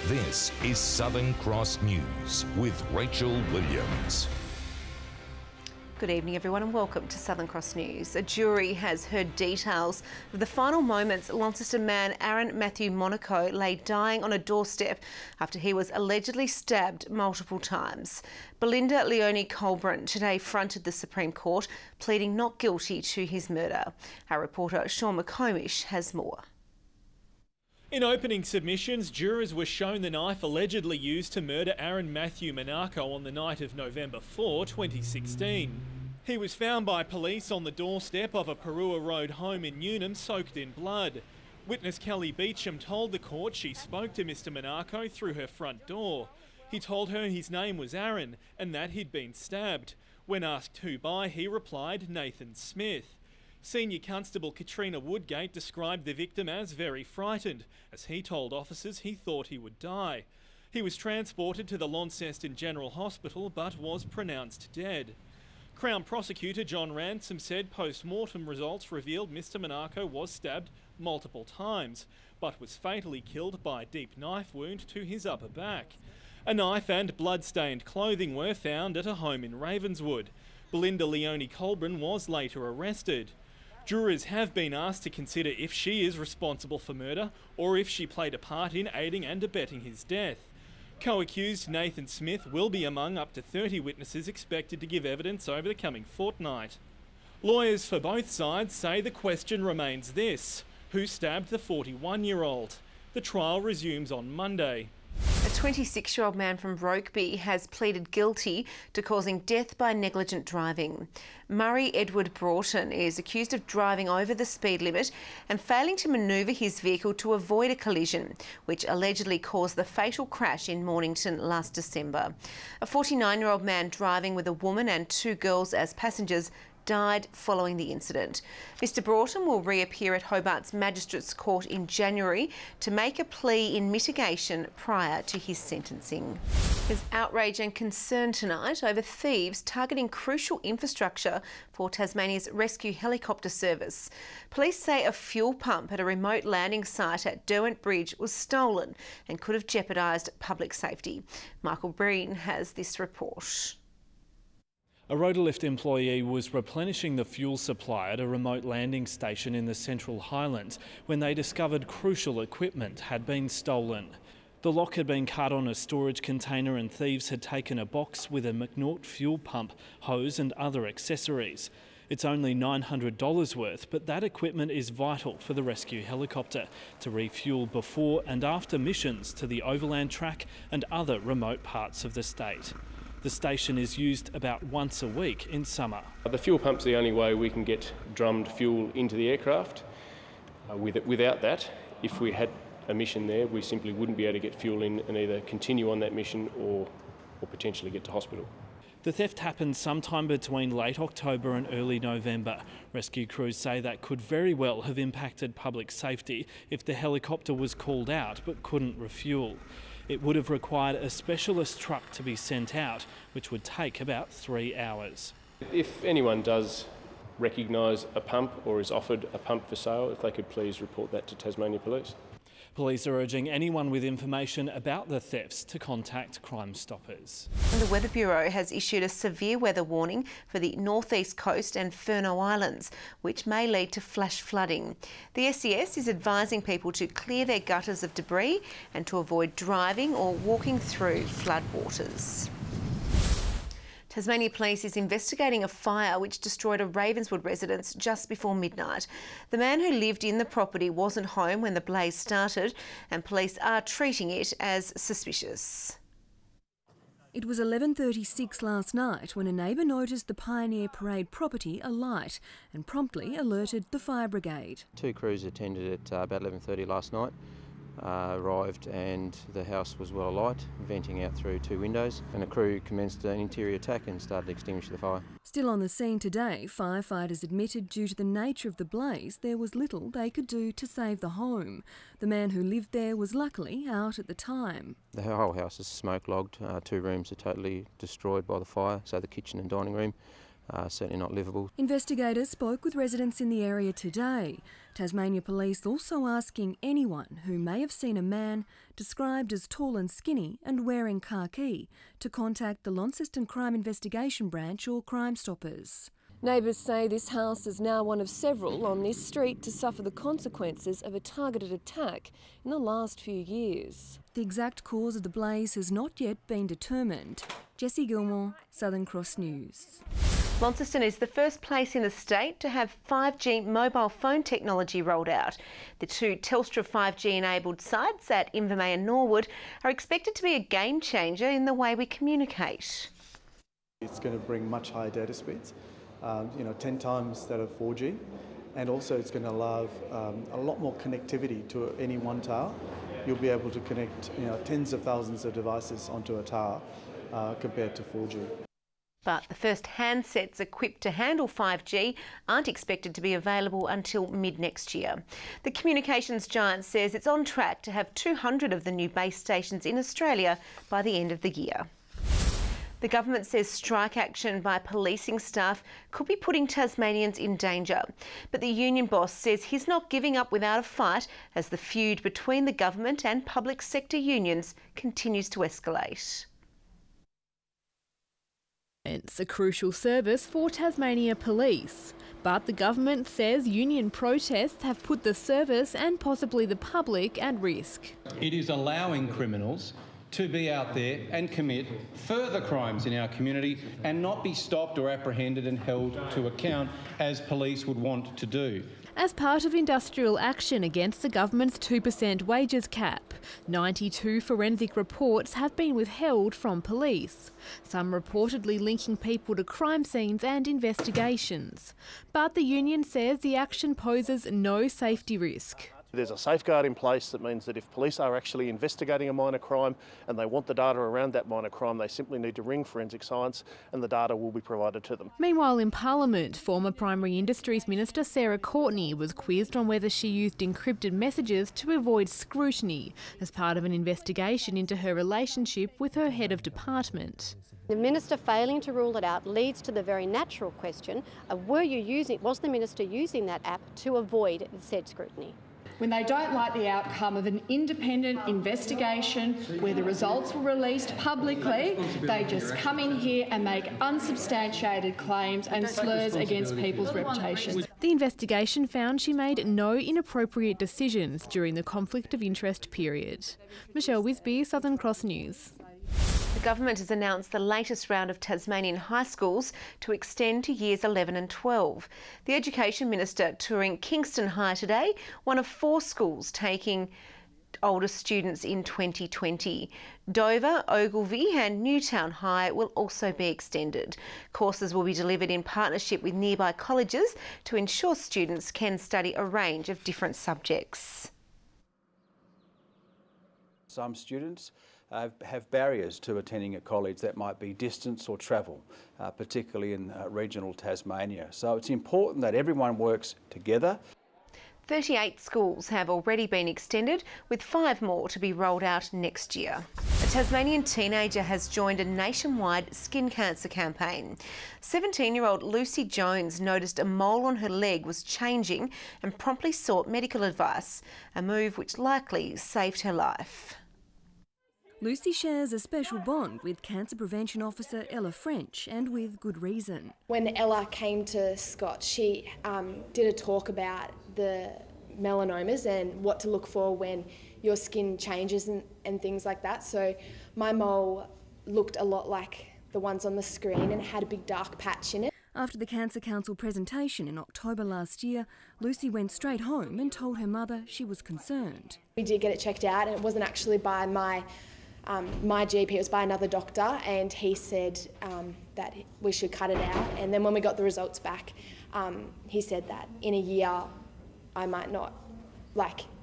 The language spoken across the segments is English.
This is Southern Cross News with Rachel Williams. Good evening everyone and welcome to Southern Cross News. A jury has heard details of the final moments Launceston man Aaron Matthew Monaco lay dying on a doorstep after he was allegedly stabbed multiple times. Belinda Leonie Colburn today fronted the Supreme Court, pleading not guilty to his murder. Our reporter Sean McComish has more. In opening submissions, jurors were shown the knife allegedly used to murder Aaron Matthew Monaco on the night of November 4, 2016. He was found by police on the doorstep of a Perua Road home in Newnham, soaked in blood. Witness Kelly Beecham told the court she spoke to Mr Monaco through her front door. He told her his name was Aaron and that he'd been stabbed. When asked who by, he replied Nathan Smith. Senior Constable Katrina Woodgate described the victim as very frightened, as he told officers he thought he would die. He was transported to the Launceston General Hospital but was pronounced dead. Crown Prosecutor John Ransom said post-mortem results revealed Mr Monaco was stabbed multiple times, but was fatally killed by a deep knife wound to his upper back. A knife and blood-stained clothing were found at a home in Ravenswood. Belinda Leonie Colburn was later arrested. Jurors have been asked to consider if she is responsible for murder or if she played a part in aiding and abetting his death. Co-accused Nathan Smith will be among up to 30 witnesses expected to give evidence over the coming fortnight. Lawyers for both sides say the question remains this: who stabbed the 41-year-old? The trial resumes on Monday. A 26-year-old man from Rokeby has pleaded guilty to causing death by negligent driving. Murray Edward Broughton is accused of driving over the speed limit and failing to manoeuvre his vehicle to avoid a collision, which allegedly caused the fatal crash in Mornington last December. A 49-year-old man driving with a woman and two girls as passengers died following the incident. Mr Broughton will reappear at Hobart's Magistrates Court in January to make a plea in mitigation prior to his sentencing. There's outrage and concern tonight over thieves targeting crucial infrastructure for Tasmania's rescue helicopter service. Police say a fuel pump at a remote landing site at Derwent Bridge was stolen and could have jeopardised public safety. Michael Breen has this report. A Rotolift employee was replenishing the fuel supply at a remote landing station in the Central Highlands when they discovered crucial equipment had been stolen. The lock had been cut on a storage container and thieves had taken a box with a McNaught fuel pump, hose and other accessories. It's only $900 worth, but that equipment is vital for the rescue helicopter to refuel before and after missions to the overland track and other remote parts of the state. The station is used about once a week in summer. The fuel pump's the only way we can get drummed fuel into the aircraft. Without that, if we had a mission there, we simply wouldn't be able to get fuel in and either continue on that mission or potentially get to hospital. The theft happened sometime between late October and early November. Rescue crews say that could very well have impacted public safety if the helicopter was called out but couldn't refuel. It would have required a specialist truck to be sent out, which would take about 3 hours. If anyone does recognise a pump or is offered a pump for sale, if they could please report that to Tasmania Police. Police are urging anyone with information about the thefts to contact Crime Stoppers. And the Weather Bureau has issued a severe weather warning for the northeast coast and Furneaux Islands, which may lead to flash flooding. The SES is advising people to clear their gutters of debris and to avoid driving or walking through floodwaters. Tasmania Police is investigating a fire which destroyed a Ravenswood residence just before midnight. The man who lived in the property wasn't home when the blaze started, and police are treating it as suspicious. It was 11:36 last night when a neighbour noticed the Pioneer Parade property alight and promptly alerted the fire brigade. Two crews attended at about 11:30 last night. Arrived and the house was well alight, venting out through two windows, and a crew commenced an interior attack and started to extinguish the fire. Still on the scene today, firefighters admitted due to the nature of the blaze there was little they could do to save the home. The man who lived there was luckily out at the time. The whole house is smoke logged. 2 rooms are totally destroyed by the fire, so the kitchen and dining room. certainly not livable. Investigators spoke with residents in the area today. Tasmania Police also asking anyone who may have seen a man described as tall and skinny and wearing khaki to contact the Launceston Crime Investigation Branch or Crime Stoppers. Neighbours say this house is now one of several on this street to suffer the consequences of a targeted attack in the last few years. The exact cause of the blaze has not yet been determined. Jessie Gilmore, Southern Cross News. Launceston is the first place in the state to have 5G mobile phone technology rolled out. The two Telstra 5G-enabled sites at Invermay and Norwood are expected to be a game changer in the way we communicate. It's going to bring much higher data speeds, 10 times that of 4G, and also it's going to allow a lot more connectivity to any one tower. You'll be able to connect tens of thousands of devices onto a tower compared to 4G. But the first handsets equipped to handle 5G aren't expected to be available until mid-next year. The communications giant says it's on track to have 200 of the new base stations in Australia by the end of the year. The government says strike action by policing staff could be putting Tasmanians in danger. But the union boss says he's not giving up without a fight as the feud between the government and public sector unions continues to escalate. It's a crucial service for Tasmania Police, but the government says union protests have put the service and possibly the public at risk. It is allowing criminals to be out there and commit further crimes in our community and not be stopped or apprehended and held to account as police would want to do. As part of industrial action against the government's 2% wages cap, 92 forensic reports have been withheld from police, some reportedly linking people to crime scenes and investigations. But the union says the action poses no safety risk. There's a safeguard in place that means that if police are actually investigating a minor crime and they want the data around that minor crime, they simply need to ring forensic science and the data will be provided to them. Meanwhile, in Parliament, former Primary Industries Minister Sarah Courtenay was quizzed on whether she used encrypted messages to avoid scrutiny as part of an investigation into her relationship with her head of department. The minister failing to rule it out leads to the very natural question of was the minister using that app to avoid said scrutiny? When they don't like the outcome of an independent investigation where the results were released publicly, they just come in here and make unsubstantiated claims and slurs against people's reputations. The investigation found she made no inappropriate decisions during the conflict of interest period. Michelle Wisby, Southern Cross News. The government has announced the latest round of Tasmanian high schools to extend to years 11 and 12. The Education Minister touring Kingston High today, one of 4 schools taking older students in 2020. Dover, Ogilvy and Newtown High will also be extended. Courses will be delivered in partnership with nearby colleges to ensure students can study a range of different subjects. Some students have barriers to attending a college that might be distance or travel, particularly in regional Tasmania. So it's important that everyone works together. 38 schools have already been extended, with 5 more to be rolled out next year. A Tasmanian teenager has joined a nationwide skin cancer campaign. 17-year-old Lucy Jones noticed a mole on her leg was changing and promptly sought medical advice, a move which likely saved her life. Lucy shares a special bond with Cancer Prevention Officer Ella French, and with good reason. When Ella came to Scott, she did a talk about the melanomas and what to look for when your skin changes and things like that. So my mole looked a lot like the ones on the screen and had a big dark patch in it. After the Cancer Council presentation in October last year, Lucy went straight home and told her mother she was concerned. We did get it checked out, and it wasn't actually by my GP, it was by another doctor, and he said that we should cut it out. And then when we got the results back, he said that in a year I might not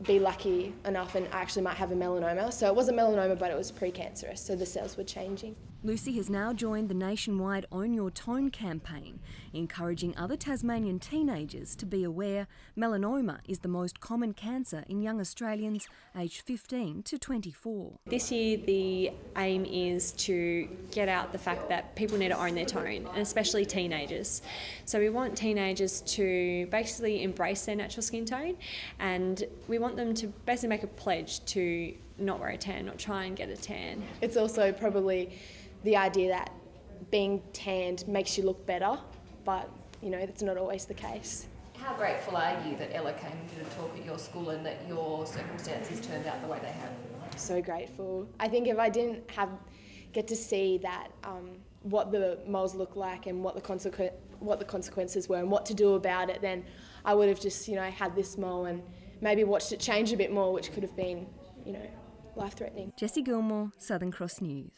be lucky enough and I actually might have a melanoma. So it wasn't melanoma, but it was precancerous, so the cells were changing. Lucy has now joined the nationwide Own Your Tone campaign, encouraging other Tasmanian teenagers to be aware melanoma is the most common cancer in young Australians aged 15 to 24. This year the aim is to get out the fact that people need to own their tone, and especially teenagers. So we want teenagers to basically embrace their natural skin tone, and we want them to basically make a pledge to not wear a tan, not try and get a tan. It's also probably the idea that being tanned makes you look better, but you know, that's not always the case. How grateful are you that Ella came and did a talk at your school and that your circumstances turned out the way they have? So grateful. I think if I didn't get to see that what the moles look like and what the consequences were and what to do about it, then I would have just, you know, had this mole and maybe watched it change a bit more, which could have been, you know, life-threatening. Jessie Gilmore, Southern Cross News.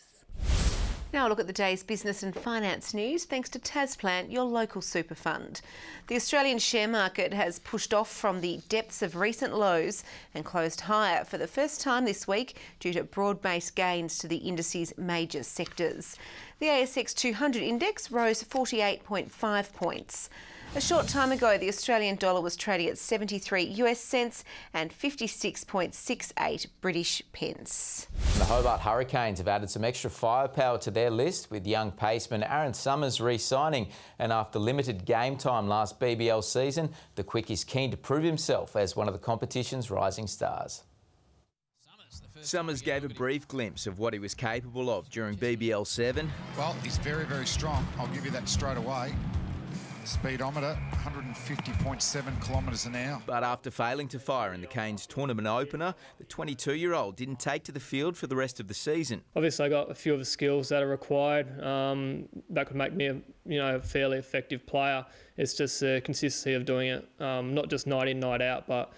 Now a look at the day's business and finance news thanks to Tasplant, your local super fund. The Australian share market has pushed off from the depths of recent lows and closed higher for the first time this week due to broad-based gains to the indice's major sectors. The ASX 200 index rose 48.5 points. A short time ago, the Australian dollar was trading at 73 US cents and 56.68 British pence. The Hobart Hurricanes have added some extra firepower to their list, with young paceman Aaron Summers re-signing. And after limited game time last BBL season, the Quick is keen to prove himself as one of the competition's rising stars. Summers gave a brief glimpse of what he was capable of during BBL 7. Well, he's very, very strong. I'll give you that straight away. Speedometer, 150.7 kilometres an hour. But after failing to fire in the Canes tournament opener, the 22-year-old didn't take to the field for the rest of the season. Obviously, I got a few of the skills that are required that could make me a fairly effective player. It's just the consistency of doing it, not just night in, night out, but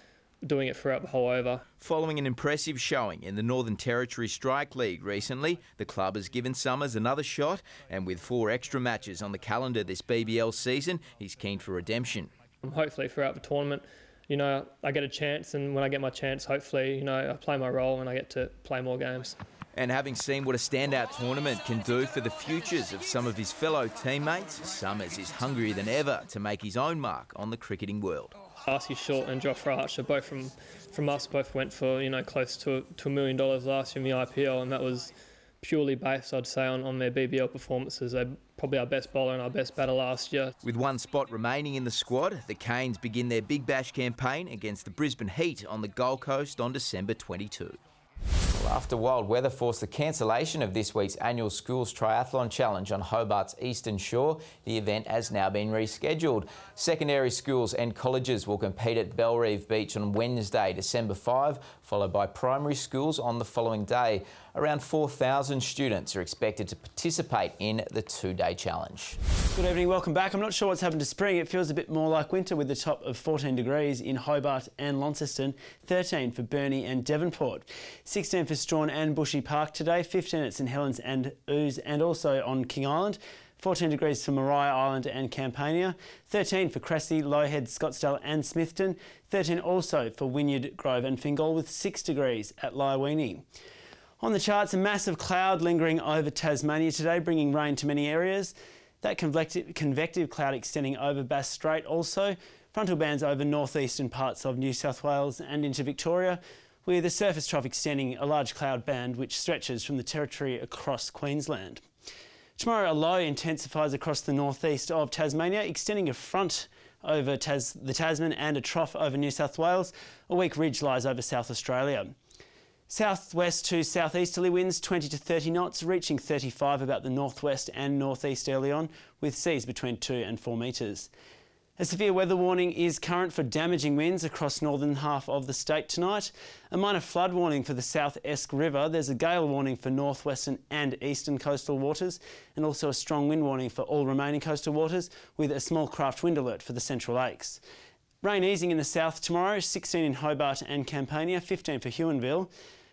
doing it throughout the whole over. Following an impressive showing in the Northern Territory Strike League recently, the club has given Summers another shot, and with 4 extra matches on the calendar this BBL season, he's keen for redemption. Hopefully throughout the tournament, I get a chance, and when I get my chance, hopefully, I play my role and I get to play more games. And having seen what a standout tournament can do for the futures of some of his fellow teammates, Summers is hungrier than ever to make his own mark on the cricketing world. Darcy Short and Joffrey Archer, both from us, both went for close to $1 million last year in the IPL, and that was purely based, I'd say, on their BBL performances. They're probably our best bowler and our best batter last year. With 1 spot remaining in the squad, the Canes begin their Big Bash campaign against the Brisbane Heat on the Gold Coast on December 22. Well, after wild weather forced the cancellation of this week's annual Schools Triathlon Challenge on Hobart's eastern shore, the event has now been rescheduled. Secondary schools and colleges will compete at Bellerive Beach on Wednesday, December 5, followed by primary schools on the following day. Around 4,000 students are expected to participate in the 2-day challenge. Good evening, welcome back. I'm not sure what's happened to spring. It feels a bit more like winter with the top of 14 degrees in Hobart and Launceston, 13 for Burnie and Devonport, 16 for Strawn and Bushy Park today, 15 at St Helens and Ouse, and also on King Island, 14 degrees for Maria Island and Campania, 13 for Cressy, Lowhead, Scottsdale and Smithton, 13 also for Wynyard, Grove and Fingal, with 6 degrees at Lyweenie. On the charts, a massive cloud lingering over Tasmania today, bringing rain to many areas. That convective cloud extending over Bass Strait also. Frontal bands over northeastern parts of New South Wales and into Victoria, with a surface trough extending a large cloud band which stretches from the Territory across Queensland. Tomorrow, a low intensifies across the northeast of Tasmania, extending a front over the Tasman and a trough over New South Wales. A weak ridge lies over South Australia. Southwest to southeasterly winds 20 to 30 knots, reaching 35 about the northwest and northeast early on, with seas between 2 and 4 metres. A severe weather warning is current for damaging winds across northern half of the state tonight. A minor flood warning for the South Esk River. There's a gale warning for northwestern and eastern coastal waters, and also a strong wind warning for all remaining coastal waters, with a small craft wind alert for the Central Lakes. Rain easing in the south tomorrow, 16 in Hobart and Campania, 15 for Huonville,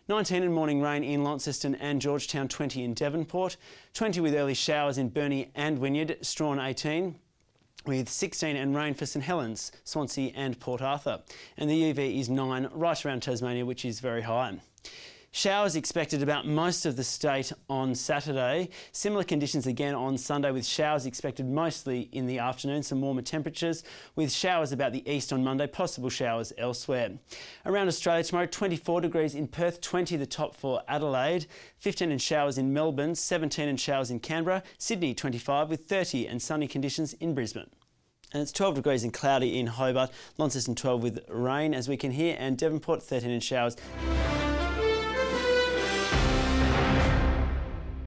19 in morning rain in Launceston and Georgetown, 20 in Devonport, 20 with early showers in Burnie and Wynyard, Strawn 18, with 16 and rain for St Helens, Swansea and Port Arthur. And the UV is 9 right around Tasmania, which is very high. Showers expected about most of the state on Saturday. Similar conditions again on Sunday, with showers expected mostly in the afternoon, some warmer temperatures, with showers about the east on Monday, possible showers elsewhere. Around Australia tomorrow, 24 degrees in Perth, 20 the top for Adelaide, 15 and showers in Melbourne, 17 and showers in Canberra, Sydney 25 with 30 and sunny conditions in Brisbane. And it's 12 degrees and cloudy in Hobart, Launceston 12 with rain as we can hear, and Devonport 13 and showers.